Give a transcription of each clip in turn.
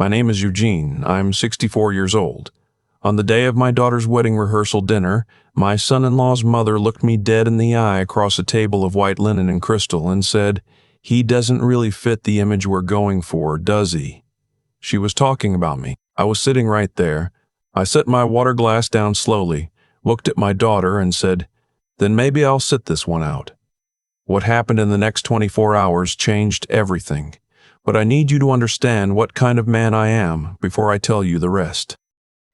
My name is Eugene. I'm 64 years old. On the day of my daughter's wedding rehearsal dinner, my son-in-law's mother looked me dead in the eye across a table of white linen and crystal and said, "He doesn't really fit the image we're going for, does he?" She was talking about me. I was sitting right there. I set my water glass down slowly, looked at my daughter and said, "Then maybe I'll sit this one out." What happened in the next 24 hours changed everything. But I need you to understand what kind of man I am before I tell you the rest.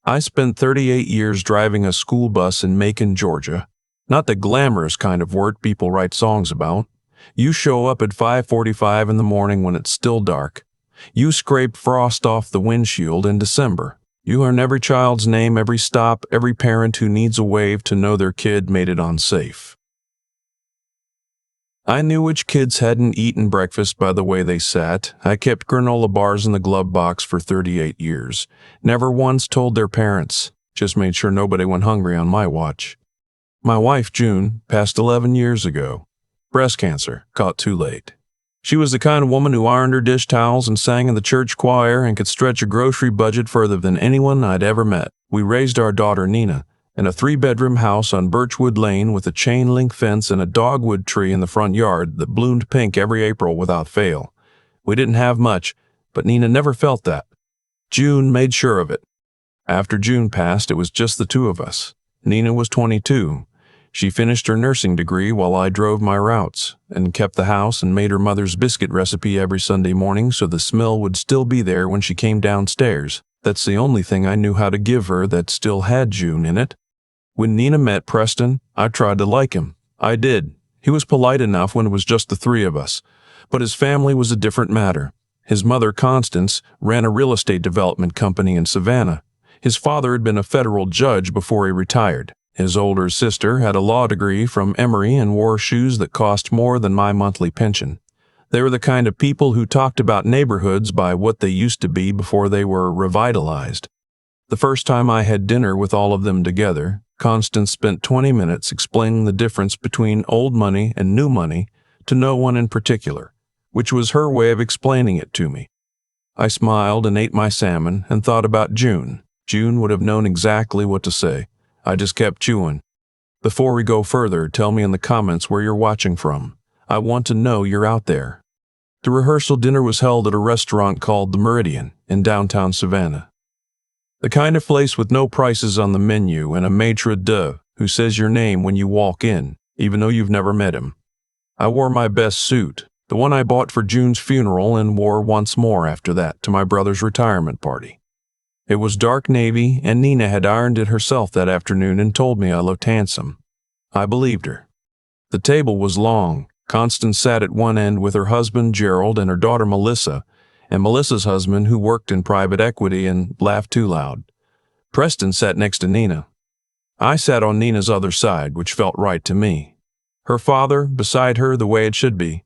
I spent 38 years driving a school bus in Macon, Georgia. Not the glamorous kind of work people write songs about. You show up at 5:45 in the morning when it's still dark. You scrape frost off the windshield in December. You learn every child's name, every stop, every parent who needs a wave to know their kid made it on safe. I knew which kids hadn't eaten breakfast by the way they sat. I kept granola bars in the glove box for 38 years. Never once told their parents. Just made sure nobody went hungry on my watch. My wife, June, passed 11 years ago. Breast cancer, caught too late. She was the kind of woman who ironed her dish towels and sang in the church choir and could stretch a grocery budget further than anyone I'd ever met. We raised our daughter, Nina, in a 3-bedroom house on Birchwood Lane with a chain-link fence and a dogwood tree in the front yard that bloomed pink every April without fail. We didn't have much, but Nina never felt that. June made sure of it. After June passed, it was just the two of us. Nina was 22. She finished her nursing degree while I drove my routes and kept the house and made her mother's biscuit recipe every Sunday morning so the smell would still be there when she came downstairs. That's the only thing I knew how to give her that still had June in it. When Nina met Preston, I tried to like him. I did. He was polite enough when it was just the three of us. But his family was a different matter. His mother, Constance, ran a real estate development company in Savannah. His father had been a federal judge before he retired. His older sister had a law degree from Emory and wore shoes that cost more than my monthly pension. They were the kind of people who talked about neighborhoods by what they used to be before they were revitalized. The first time I had dinner with all of them together, Constance spent 20 minutes explaining the difference between old money and new money to no one in particular, which was her way of explaining it to me. I smiled and ate my salmon and thought about June. June would have known exactly what to say. I just kept chewing. Before we go further, tell me in the comments where you're watching from. I want to know you're out there. The rehearsal dinner was held at a restaurant called The Meridian in downtown Savannah. The kind of place with no prices on the menu and a maitre d' who says your name when you walk in, even though you've never met him. I wore my best suit, the one I bought for June's funeral and wore once more after that to my brother's retirement party. It was dark navy, and Nina had ironed it herself that afternoon and told me I looked handsome. I believed her. The table was long. Constance sat at one end with her husband, Gerald, and her daughter, Melissa, and Melissa's husband, who worked in private equity and laughed too loud. Preston sat next to Nina. I sat on Nina's other side, which felt right to me. Her father, beside her, the way it should be.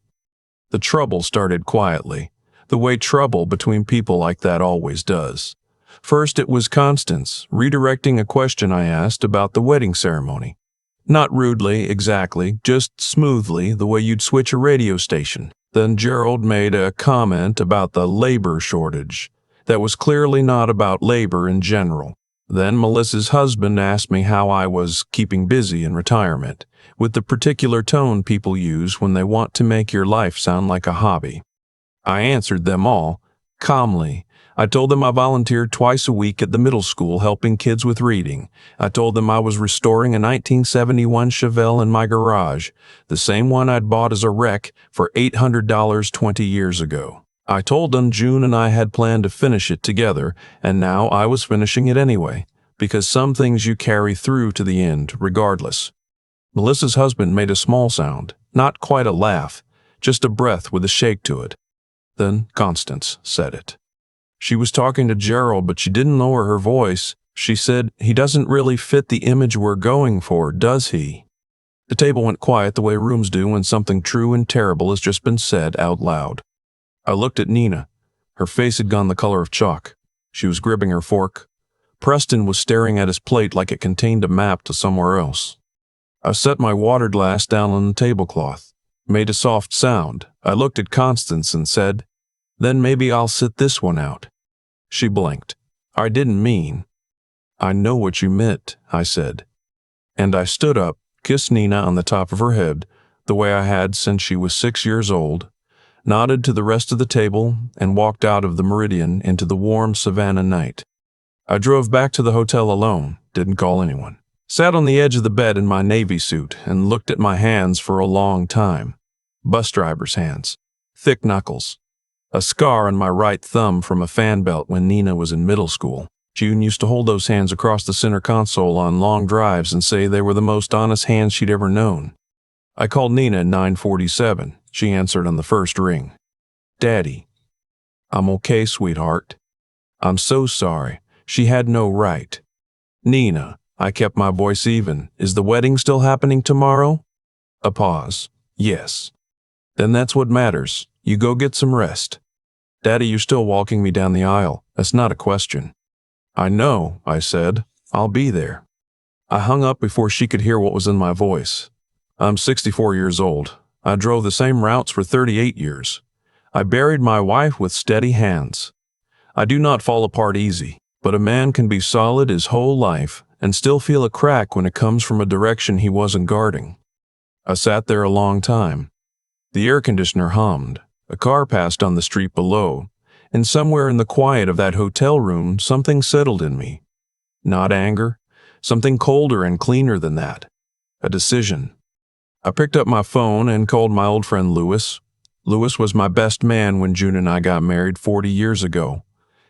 The trouble started quietly, the way trouble between people like that always does. First, it was Constance, redirecting a question I asked about the wedding ceremony. Not rudely, exactly, just smoothly, the way you'd switch a radio station. Then Gerald made a comment about the labor shortage. That was clearly not about labor in general. Then Melissa's husband asked me how I was keeping busy in retirement, with the particular tone people use when they want to make your life sound like a hobby. I answered them all, calmly. I told them I volunteered twice a week at the middle school helping kids with reading. I told them I was restoring a 1971 Chevelle in my garage, the same one I'd bought as a wreck for $800 20 years ago. I told them June and I had planned to finish it together, and now I was finishing it anyway, because some things you carry through to the end, regardless. Melissa's husband made a small sound, not quite a laugh, just a breath with a shake to it. Then Constance said it. She was talking to Gerald, but she didn't lower her voice. She said, "He doesn't really fit the image we're going for, does he?" The table went quiet the way rooms do when something true and terrible has just been said out loud. I looked at Nina. Her face had gone the color of chalk. She was gripping her fork. Preston was staring at his plate like it contained a map to somewhere else. I set my water glass down on the tablecloth, made a soft sound. I looked at Constance and said, "Then maybe I'll sit this one out." She blinked. I didn't mean. I know what you meant, I said. And I stood up, kissed Nina on the top of her head, the way I had since she was 6 years old, nodded to the rest of the table, and walked out of the Meridian into the warm Savannah night. I drove back to the hotel alone, didn't call anyone. Sat on the edge of the bed in my Navy suit and looked at my hands for a long time. Bus driver's hands. Thick knuckles. A scar on my right thumb from a fan belt when Nina was in middle school. June used to hold those hands across the center console on long drives and say they were the most honest hands she'd ever known. I called Nina at 9:47. She answered on the first ring. Daddy. I'm okay, sweetheart. I'm so sorry. She had no right. Nina, I kept my voice even. Is the wedding still happening tomorrow? A pause. Yes. Then that's what matters. You go get some rest. Daddy, you're still walking me down the aisle. That's not a question. I know, I said. I'll be there. I hung up before she could hear what was in my voice. I'm 64 years old. I drove the same routes for 38 years. I buried my wife with steady hands. I do not fall apart easy, but a man can be solid his whole life and still feel a crack when it comes from a direction he wasn't guarding. I sat there a long time. The air conditioner hummed. A car passed on the street below, and somewhere in the quiet of that hotel room, something settled in me. Not anger, something colder and cleaner than that. A decision. I picked up my phone and called my old friend Louis. Louis was my best man when June and I got married 40 years ago.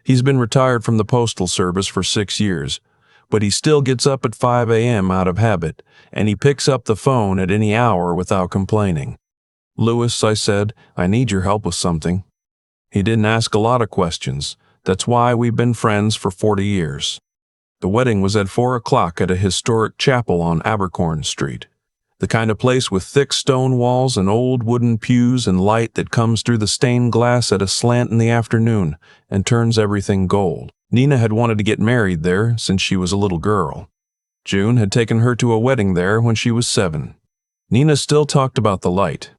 He's been retired from the Postal Service for 6 years, but he still gets up at 5 a.m. out of habit, and he picks up the phone at any hour without complaining. Louis, I said, I need your help with something. He didn't ask a lot of questions. That's why we've been friends for 40 years. The wedding was at 4 o'clock at a historic chapel on Abercorn Street. The kind of place with thick stone walls and old wooden pews and light that comes through the stained glass at a slant in the afternoon and turns everything gold. Nina had wanted to get married there since she was a little girl. June had taken her to a wedding there when she was 7. Nina still talked about the light.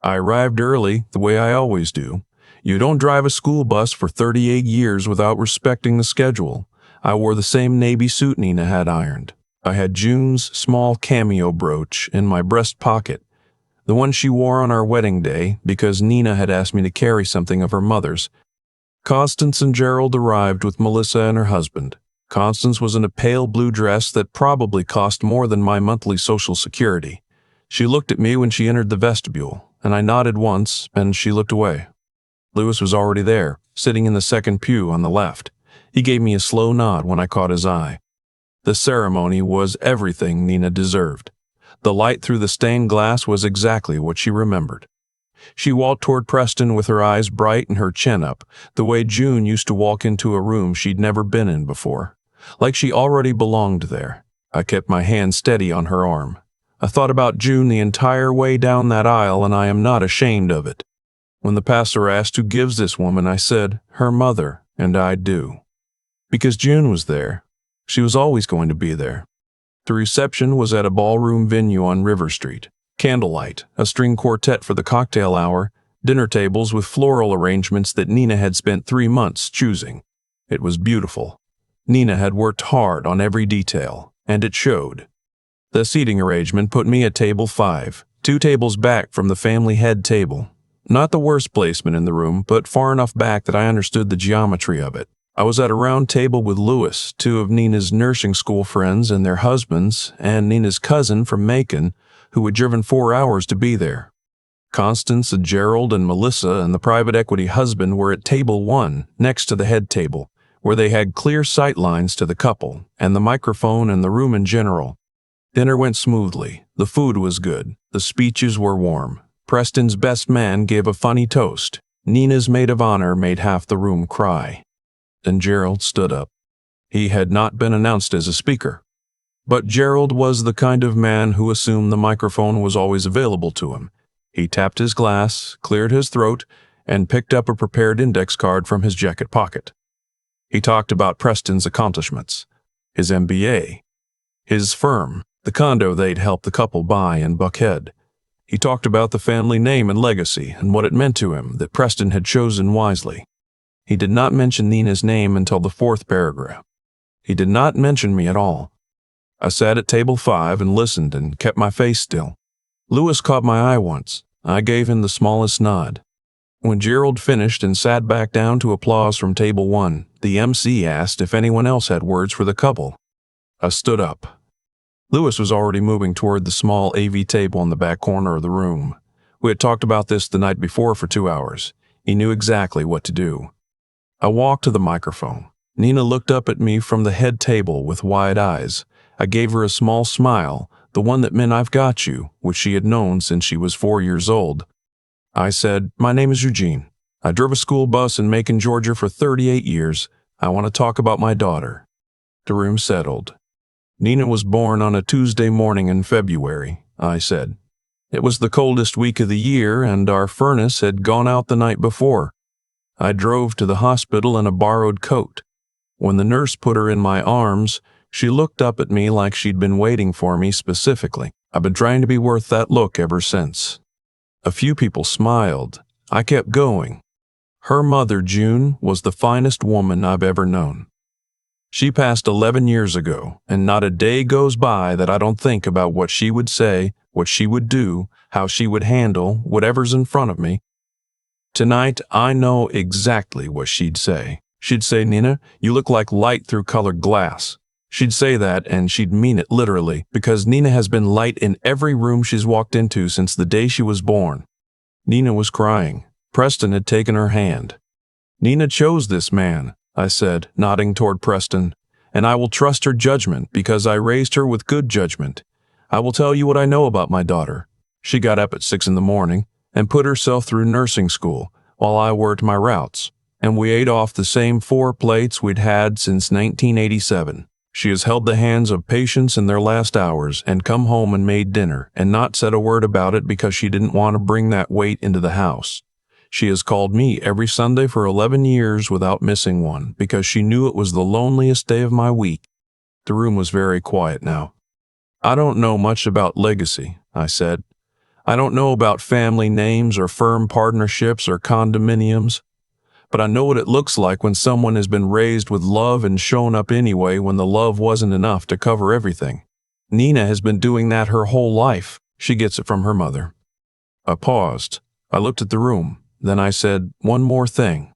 I arrived early, the way I always do. You don't drive a school bus for 38 years without respecting the schedule. I wore the same Navy suit Nina had ironed. I had June's small cameo brooch in my breast pocket, the one she wore on our wedding day because Nina had asked me to carry something of her mother's. Constance and Gerald arrived with Melissa and her husband. Constance was in a pale blue dress that probably cost more than my monthly Social Security. She looked at me when she entered the vestibule, and I nodded once, and she looked away. Louis was already there, sitting in the second pew on the left. He gave me a slow nod when I caught his eye. The ceremony was everything Nina deserved. The light through the stained glass was exactly what she remembered. She walked toward Preston with her eyes bright and her chin up, the way June used to walk into a room she'd never been in before, like she already belonged there. I kept my hand steady on her arm. I thought about June the entire way down that aisle, and I am not ashamed of it. When the pastor asked who gives this woman, I said, her mother, and I do. Because June was there. She was always going to be there. The reception was at a ballroom venue on River Street. Candlelight, a string quartet for the cocktail hour, dinner tables with floral arrangements that Nina had spent 3 months choosing. It was beautiful. Nina had worked hard on every detail, and it showed. The seating arrangement put me at table 5, 2 tables back from the family head table. Not the worst placement in the room, but far enough back that I understood the geometry of it. I was at a round table with Louis, 2 of Nina's nursing school friends and their husbands, and Nina's cousin from Macon, who had driven 4 hours to be there. Constance and Gerald and Melissa and the private equity husband were at table 1, next to the head table, where they had clear sight lines to the couple, and the microphone and the room in general. Dinner went smoothly. The food was good. The speeches were warm. Preston's best man gave a funny toast. Nina's maid of honor made half the room cry. Then Gerald stood up. He had not been announced as a speaker. But Gerald was the kind of man who assumed the microphone was always available to him. He tapped his glass, cleared his throat, and picked up a prepared index card from his jacket pocket. He talked about Preston's accomplishments, his MBA, his firm, the condo they'd helped the couple buy in Buckhead. He talked about the family name and legacy and what it meant to him that Preston had chosen wisely. He did not mention Nina's name until the fourth paragraph. He did not mention me at all. I sat at table 5 and listened and kept my face still. Lewis caught my eye once. I gave him the smallest nod. When Gerald finished and sat back down to applause from table 1, the MC asked if anyone else had words for the couple. I stood up. Lewis was already moving toward the small AV table in the back corner of the room. We had talked about this the night before for 2 hours. He knew exactly what to do. I walked to the microphone. Nina looked up at me from the head table with wide eyes. I gave her a small smile, the one that meant I've got you, which she had known since she was 4 years old. I said, "My name is Eugene. I drove a school bus in Macon, Georgia for 38 years. I want to talk about my daughter." The room settled. "Nina was born on a Tuesday morning in February," I said. "It was the coldest week of the year, and our furnace had gone out the night before. I drove to the hospital in a borrowed coat. When the nurse put her in my arms, she looked up at me like she'd been waiting for me specifically. I've been trying to be worth that look ever since." A few people smiled. I kept going. "Her mother, June, was the finest woman I've ever known. She passed 11 years ago, and not a day goes by that I don't think about what she would say, what she would do, how she would handle whatever's in front of me. Tonight, I know exactly what she'd say. She'd say, 'Nina, you look like light through colored glass.' She'd say that, and she'd mean it literally, because Nina has been light in every room she's walked into since the day she was born." Nina was crying. Preston had taken her hand. "Nina chose this man," I said, nodding toward Preston, "and I will trust her judgment because I raised her with good judgment. I will tell you what I know about my daughter. She got up at 6 in the morning and put herself through nursing school while I worked my routes, and we ate off the same 4 plates we'd had since 1987. She has held the hands of patients in their last hours and come home and made dinner and not said a word about it because she didn't want to bring that weight into the house. She has called me every Sunday for 11 years without missing one because she knew it was the loneliest day of my week." The room was very quiet now. "I don't know much about legacy," I said. "I don't know about family names or firm partnerships or condominiums. But I know what it looks like when someone has been raised with love and shown up anyway when the love wasn't enough to cover everything. Nina has been doing that her whole life. She gets it from her mother." I paused. I looked at the room. Then I said, "One more thing."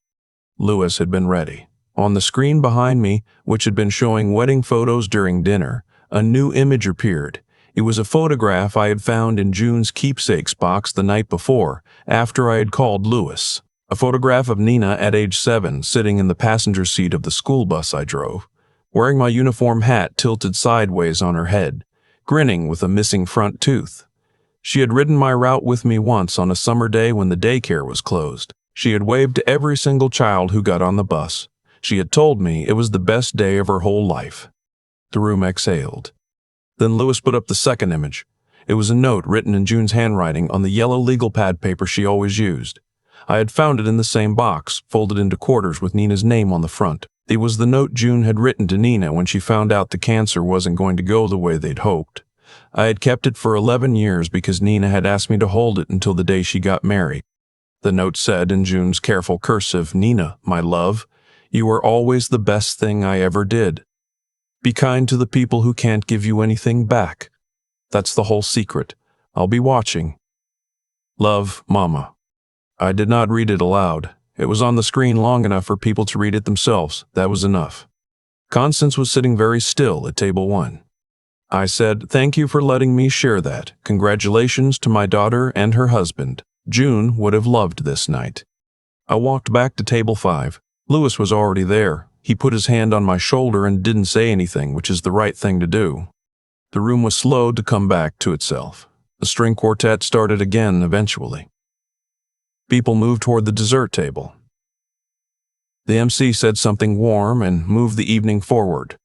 Lewis had been ready. On the screen behind me, which had been showing wedding photos during dinner, a new image appeared. It was a photograph I had found in June's keepsakes box the night before, after I had called Lewis. A photograph of Nina at age 7 sitting in the passenger seat of the school bus I drove, wearing my uniform hat tilted sideways on her head, grinning with a missing front tooth. She had ridden my route with me once on a summer day when the daycare was closed. She had waved to every single child who got on the bus. She had told me it was the best day of her whole life. The room exhaled. Then Lewis put up the second image. It was a note written in June's handwriting on the yellow legal pad paper she always used. I had found it in the same box, folded into quarters with Nina's name on the front. It was the note June had written to Nina when she found out the cancer wasn't going to go the way they'd hoped. I had kept it for 11 years because Nina had asked me to hold it until the day she got married. The note said in June's careful cursive, "Nina, my love, you are always the best thing I ever did. Be kind to the people who can't give you anything back. That's the whole secret. I'll be watching. Love, Mama." I did not read it aloud. It was on the screen long enough for people to read it themselves. That was enough. Constance was sitting very still at table 1. I said, "Thank you for letting me share that. Congratulations to my daughter and her husband. June would have loved this night." I walked back to table 5. Lewis was already there. He put his hand on my shoulder and didn't say anything, which is the right thing to do. The room was slow to come back to itself. The string quartet started again eventually. People moved toward the dessert table. The MC said something warm and moved the evening forward.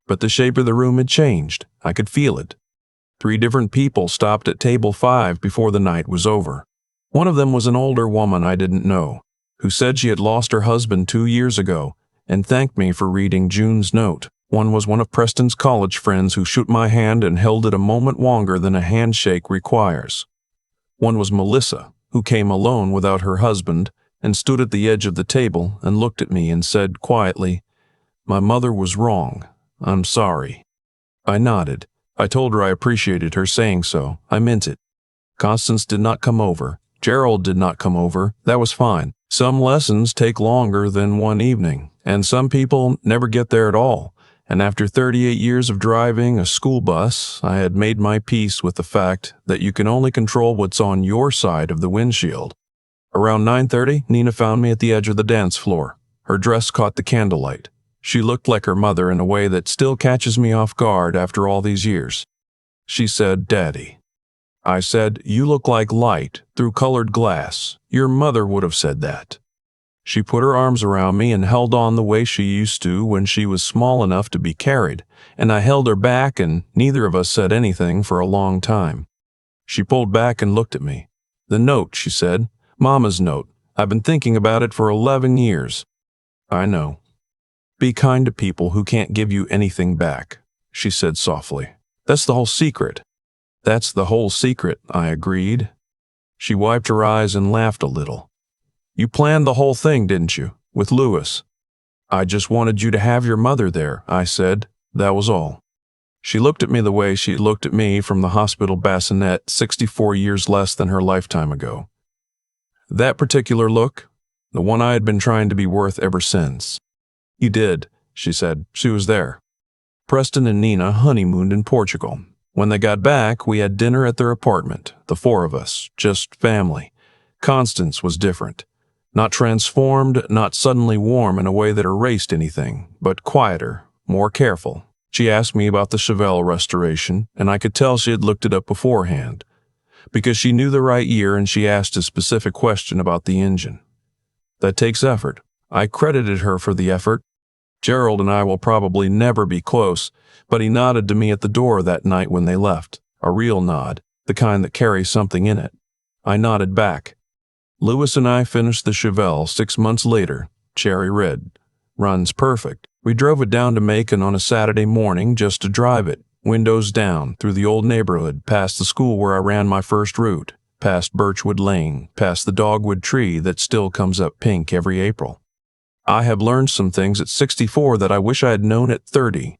But the shape of the room had changed. I could feel it. 3 different people stopped at table 5 before the night was over. One of them was an older woman I didn't know, who said she had lost her husband 2 years ago and thanked me for reading June's note. One was one of Preston's college friends who shook my hand and held it a moment longer than a handshake requires. One was Melissa, who came alone without her husband and stood at the edge of the table and looked at me and said quietly, "My mother was wrong. I'm sorry." I nodded. I told her I appreciated her saying so. I meant it. Constance did not come over. Gerald did not come over. That was fine. Some lessons take longer than one evening, and some people never get there at all. And after 38 years of driving a school bus, I had made my peace with the fact that you can only control what's on your side of the windshield. Around 9:30, Nina found me at the edge of the dance floor. Her dress caught the candlelight. She looked like her mother in a way that still catches me off guard after all these years. She said, "Daddy." I said, "You look like light through colored glass. Your mother would have said that." She put her arms around me and held on the way she used to when she was small enough to be carried, and I held her back and neither of us said anything for a long time. She pulled back and looked at me. "The note," she said. "Mama's note. I've been thinking about it for 11 years. "I know. Be kind to people who can't give you anything back," she said softly. "That's the whole secret." "That's the whole secret," I agreed. She wiped her eyes and laughed a little. "You planned the whole thing, didn't you, with Louis?" "I just wanted you to have your mother there," I said. "That was all." She looked at me the way she looked at me from the hospital bassinet 64 years less than her lifetime ago. That particular look, the one I had been trying to be worth ever since. "You did," she said. "She was there." Preston and Nina honeymooned in Portugal. When they got back, we had dinner at their apartment, the four of us, just family. Constance was different. Not transformed, not suddenly warm in a way that erased anything, but quieter, more careful. She asked me about the Chevelle restoration, and I could tell she had looked it up beforehand, because she knew the right year and she asked a specific question about the engine. That takes effort. I credited her for the effort. Gerald and I will probably never be close, but he nodded to me at the door that night when they left. A real nod, the kind that carries something in it. I nodded back. Louis and I finished the Chevelle 6 months later, cherry red. Runs perfect. We drove it down to Macon on a Saturday morning just to drive it, windows down, through the old neighborhood, past the school where I ran my first route, past Birchwood Lane, past the dogwood tree that still comes up pink every April. I have learned some things at 64 that I wish I had known at 30.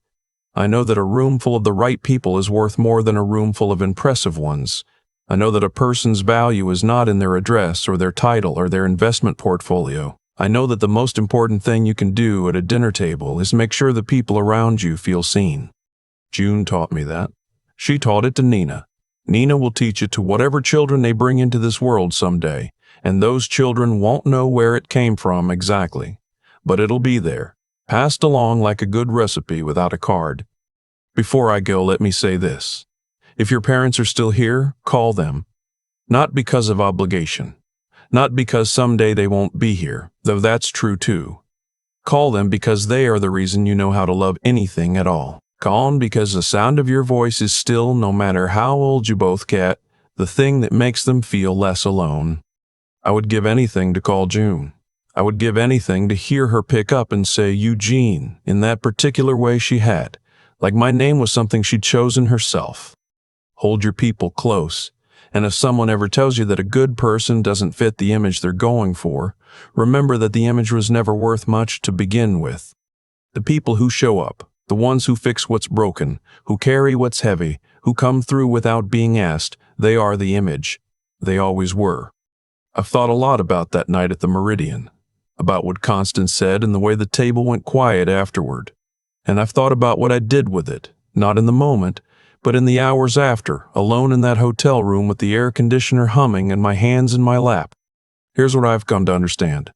I know that a room full of the right people is worth more than a room full of impressive ones. I know that a person's value is not in their address or their title or their investment portfolio. I know that the most important thing you can do at a dinner table is make sure the people around you feel seen. June taught me that. She taught it to Nina. Nina will teach it to whatever children they bring into this world someday, and those children won't know where it came from exactly. But it'll be there, passed along like a good recipe without a card. Before I go, let me say this. If your parents are still here, call them. Not because of obligation. Not because someday they won't be here, though that's true too. Call them because they are the reason you know how to love anything at all. Call them because the sound of your voice is still, no matter how old you both get, the thing that makes them feel less alone. I would give anything to call June. I would give anything to hear her pick up and say Eugene in that particular way she had, like my name was something she'd chosen herself. Hold your people close, and if someone ever tells you that a good person doesn't fit the image they're going for, remember that the image was never worth much to begin with. The people who show up, the ones who fix what's broken, who carry what's heavy, who come through without being asked, they are the image. They always were. I've thought a lot about that night at the Meridian, about what Constance said and the way the table went quiet afterward. And I've thought about what I did with it, not in the moment, but in the hours after, alone in that hotel room with the air conditioner humming and my hands in my lap. Here's what I've come to understand.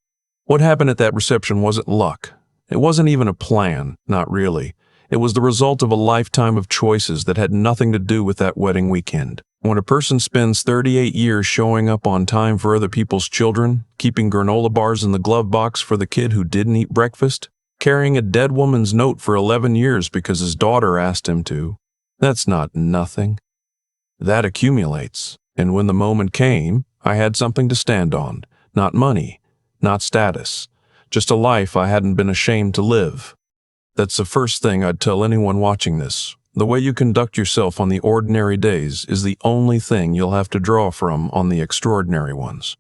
What happened at that reception wasn't luck. It wasn't even a plan, not really. It was the result of a lifetime of choices that had nothing to do with that wedding weekend. When a person spends 38 years showing up on time for other people's children, keeping granola bars in the glove box for the kid who didn't eat breakfast, carrying a dead woman's note for 11 years because his daughter asked him to, that's not nothing. That accumulates, and when the moment came, I had something to stand on. Not money, not status, just a life I hadn't been ashamed to live. That's the first thing I'd tell anyone watching this. The way you conduct yourself on the ordinary days is the only thing you'll have to draw from on the extraordinary ones.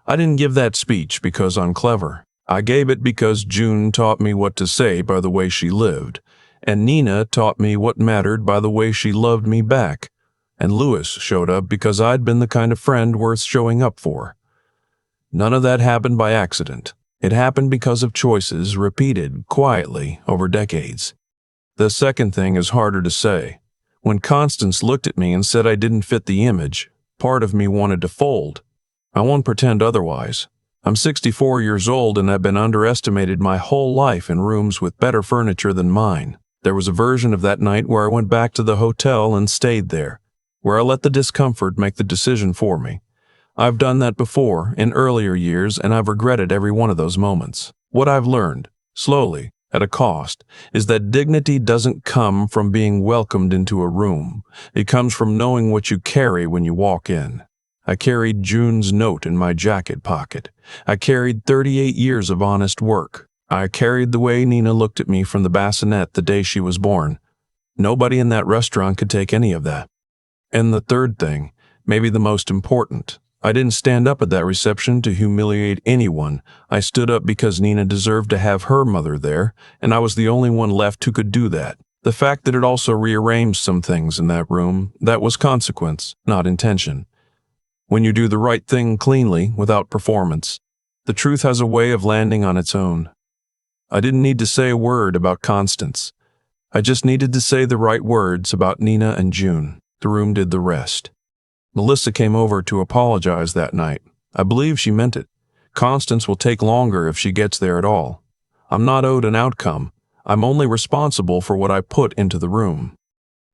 I didn't give that speech because I'm clever. I gave it because June taught me what to say by the way she lived, and Nina taught me what mattered by the way she loved me back, and Louis showed up because I'd been the kind of friend worth showing up for. None of that happened by accident. It happened because of choices repeated quietly over decades. The second thing is harder to say. When Constance looked at me and said I didn't fit the image, part of me wanted to fold. I won't pretend otherwise. I'm 64 years old and I've been underestimated my whole life in rooms with better furniture than mine. There was a version of that night where I went back to the hotel and stayed there, where I let the discomfort make the decision for me. I've done that before, in earlier years, and I've regretted every one of those moments. What I've learned, slowly, at a cost, is that dignity doesn't come from being welcomed into a room. It comes from knowing what you carry when you walk in. I carried June's note in my jacket pocket. I carried 38 years of honest work. I carried the way Nina looked at me from the bassinet the day she was born. Nobody in that restaurant could take any of that. And the third thing, maybe the most important, I didn't stand up at that reception to humiliate anyone. I stood up because Nina deserved to have her mother there, and I was the only one left who could do that. The fact that it also rearranged some things in that room, that was consequence, not intention. When you do the right thing cleanly, without performance, the truth has a way of landing on its own. I didn't need to say a word about Constance. I just needed to say the right words about Nina and June. The room did the rest. Melissa came over to apologize that night. I believe she meant it. Constance will take longer if she gets there at all. I'm not owed an outcome. I'm only responsible for what I put into the room.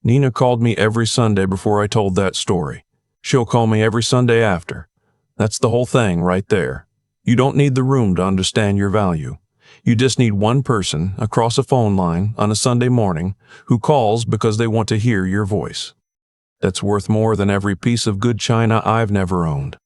Nina called me every Sunday before I told that story. She'll call me every Sunday after. That's the whole thing right there. You don't need the room to understand your value. You just need one person across a phone line on a Sunday morning who calls because they want to hear your voice. That's worth more than every piece of good china I've never owned.